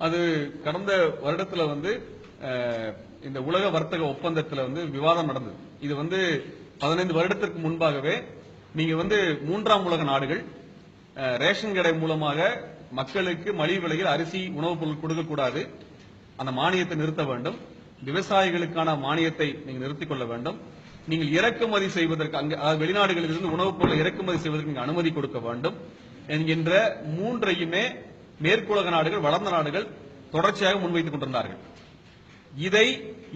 அது கடந்த வருடத்துல இந்த உலக வர்த்தக ஒப்பந்தத்துல விவாதம் நடந்தது. இது 15 வருடத்திற்கு முன்பாகவே நீங்க மூன்றாம் உலக நாடுகள் ரேஷன் கடை மூலமாக மக்களுக்கு மலிவு விலையில் அரிசி உணவுப் பொருள் கொடுக்கக்கூடாது, அந்த மானியத்தை நிறுத்த வேண்டும், விவசாயிகளுக்கான மானியத்தை நீங்க நிறுத்திக் கொள்ள வேண்டும், நீங்கள் இறக்குமதி செய்வதற்கு வெளிநாடுகளில் இருந்து உணவுப் பொருளை இறக்குமதி செய்வதற்கு நீங்க அனுமதி கொடுக்க வேண்டும் என்கின்ற மூன்றையுமே மேற்குலக நாடுகள், வளர்ந்த நாடுகள் தொடர்ச்சியாக முன்வைத்துக் கொண்டிருந்தார்கள். இதை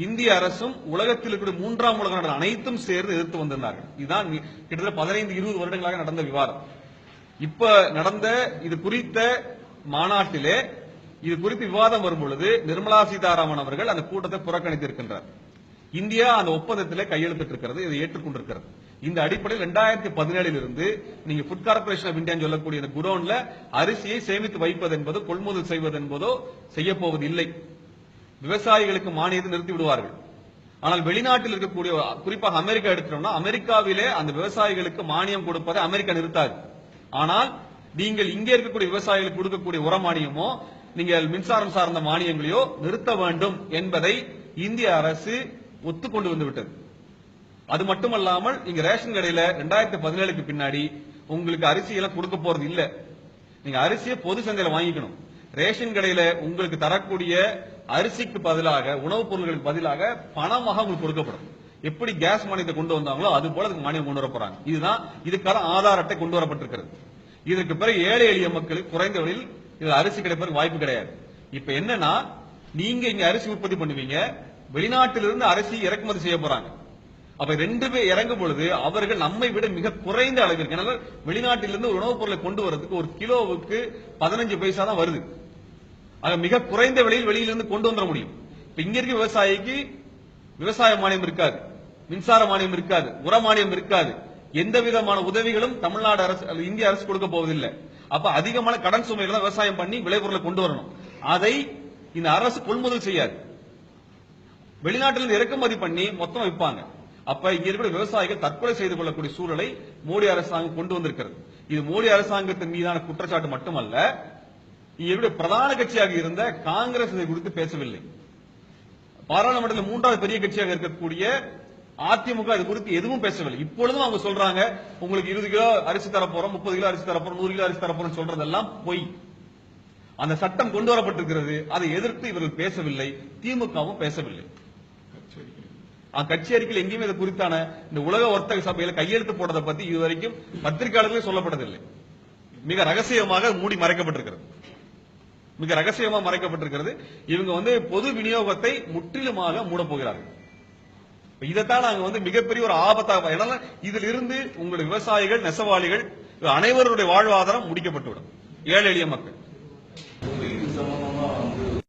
இந்திய அரசும் உலகத்தில் இருக்கிற மூன்றாம் உலக நாடுகள் அனைத்தும் சேர்ந்து எதிர்த்து வந்திருந்தார்கள். இதுதான் கிட்டத்தட்ட 15-20 வருடங்களாக நடந்த விவாதம். இப்ப நடந்த இது குறித்த மாநாட்டிலே இது குறித்து விவாதம் வரும்பொழுது நிர்மலா சீதாராமன் அவர்கள் அந்த கூட்டத்தை புறக்கணித்திருக்கின்றார். இந்தியா அந்த ஒப்பந்தத்திலே கையெழுத்திட்டிருக்கிறது, இதை ஏற்றுக்கொண்டிருக்கிறது. இந்த அடிப்படையில் 2017 இருந்து நீங்க ஃபுட் கார்பரேஷன் ஆஃப் இந்தியா சொல்லக்கூடிய இந்த குடோன்ல அரிசியை சேமித்து வைப்பது என்பதோ கொள்முதல் செய்வது என்பதோ செய்ய போவது இல்லை. விவசாயிகளுக்கு மானியத்தை நிறுத்தி விடுவார்கள். ஆனால் வெளிநாட்டில் இருக்கக்கூடிய, குறிப்பாக அமெரிக்கா எடுத்துட்டோம்னா, அமெரிக்காவிலே அந்த விவசாயிகளுக்கு மானியம் கொடுப்பதை அமெரிக்கா நிறுத்தாது. ஆனால் நீங்கள் இங்கே இருக்கக்கூடிய விவசாயிகளுக்கு கொடுக்கக்கூடிய உர மானியமோ நீங்கள் மின்சாரம் சார்ந்த மானியங்களையோ நிறுத்த வேண்டும் என்பதை இந்திய அரசு ஒத்துக்கொண்டு வந்துவிட்டது. அது மட்டுமல்லாமல் நீங்க ரேஷன் கடையில 2017க்கு பின்னாடி உங்களுக்கு அரிசி எல்லாம் கொடுக்க போறது இல்ல. நீங்க அரிசியை பொது சந்தையில வாங்கிக்கணும். ரேஷன் கடையில உங்களுக்கு தரக்கூடிய அரிசிக்கு பதிலாக, உணவுப் பொருட்களுக்கு பதிலாக பணமாக உங்களுக்கு கொடுக்கப்படும். எப்படி கேஸ் மானியத்தை கொண்டு வந்தாங்களோ அது போல மானியம் கொண்டு வர போறாங்க. இதுதான் இதுக்கான ஆதார் அட்டை கொண்டு வரப்பட்டிருக்கிறது. இதற்கு பிறகு ஏழை எளிய மக்களுக்கு குறைந்த விலையில் இது அரிசி கிடைப்பதற்கு வாய்ப்பு கிடையாது. இப்ப என்னன்னா, நீங்க இங்க அரிசி உற்பத்தி பண்ணுவீங்க, வெளிநாட்டிலிருந்து அரிசி இறக்குமதி செய்ய போறாங்க. அப்ப 2 பேர் இறங்கும் பொழுது அவர்கள் நம்மை விட மிக குறைந்த அளவிற்கு, ஏன்னா வெளிநாட்டிலிருந்து ஒரு உணவுப் பொருளை கொண்டு வரதுக்கு ஒரு கிலோவுக்கு 15 பைசா தான் வருது. ஆக மிக குறைந்த விலையில் வெளியிலிருந்து கொண்டு வந்துட முடியும். இப்ப இங்க இருக்க விவசாயிக்கு விவசாய மானியம் இருக்காது, மின்சார மானியம் இருக்காது, உர மானியம் இருக்காது, எந்த விதமான உதவிகளும் தமிழ்நாடு அரசு, இந்திய அரசு கொடுக்க போவதில்லை. அப்ப அதிகமான கடன் சுமைகளை விவசாயம் பண்ணி விளைபொருளை கொண்டு வரணும். அதை இந்த அரசு கொள்முதல் செய்யாது, வெளிநாட்டிலிருந்து இறக்குமதி பண்ணி மொத்தம் விற்பாங்க. அப்ப இங்க இருக்கிற விவசாயிகள் தற்கொலை செய்து கொள்ளக்கூடிய சூழலை மோடி அரசாங்கம் கொண்டு வந்திருக்கிறது. இது மோடி அரசாங்கத்தின் மீதான குற்றச்சாட்டு மட்டுமல்ல, இங்க பிரதான கட்சியாக இருந்த காங்கிரஸ் இதை குறித்து பேசவில்லை. பாராளுமன்றத்தில் 3வது பெரிய கட்சியாக இருக்கக்கூடிய அதிமுக இது குறித்து எதுவும் பேசவில்லை. இப்பொழுதும் அவங்க சொல்றாங்க, உங்களுக்கு 20 கிலோ அரிசி தரப்போறோம், 30 கிலோ அரிசி தரப்போறோம், 100 கிலோ அரிசி தரப்போறோம் சொல்றதெல்லாம் பொய். அந்த சட்டம் கொண்டு வரப்பட்டிருக்கிறது, அதை எதிர்த்து இவர்கள் பேசவில்லை, திமுகவும் பேசவில்லை. கட்சி அறிக்கையில் எங்கேயுமே இது குறித்தான இந்த உலக வர்த்தக சபையில கையெழுத்து போட்டதை பத்தி இதுவரைக்கும் பத்திரிகையாளர்களே சொல்லப்பட்டதில்லை. மிக ரகசியமாக மூடி மறைக்கப்பட்டிருக்கிறது, மிக ரகசியமாக மறைக்கப்பட்டிருக்கிறது. இவங்க பொது விநியோகத்தை முற்றிலுமாக மூட போகிறார்கள். இதைத்தான் நாங்க மிகப்பெரிய ஒரு ஆபத்தாக, ஏன்னா இதில் இருந்து உங்களுடைய விவசாயிகள், நெசவாளிகள் அனைவருடைய வாழ்வாதாரம் முடிக்கப்பட்டுவிடும், ஏழை எளிய மக்கள்.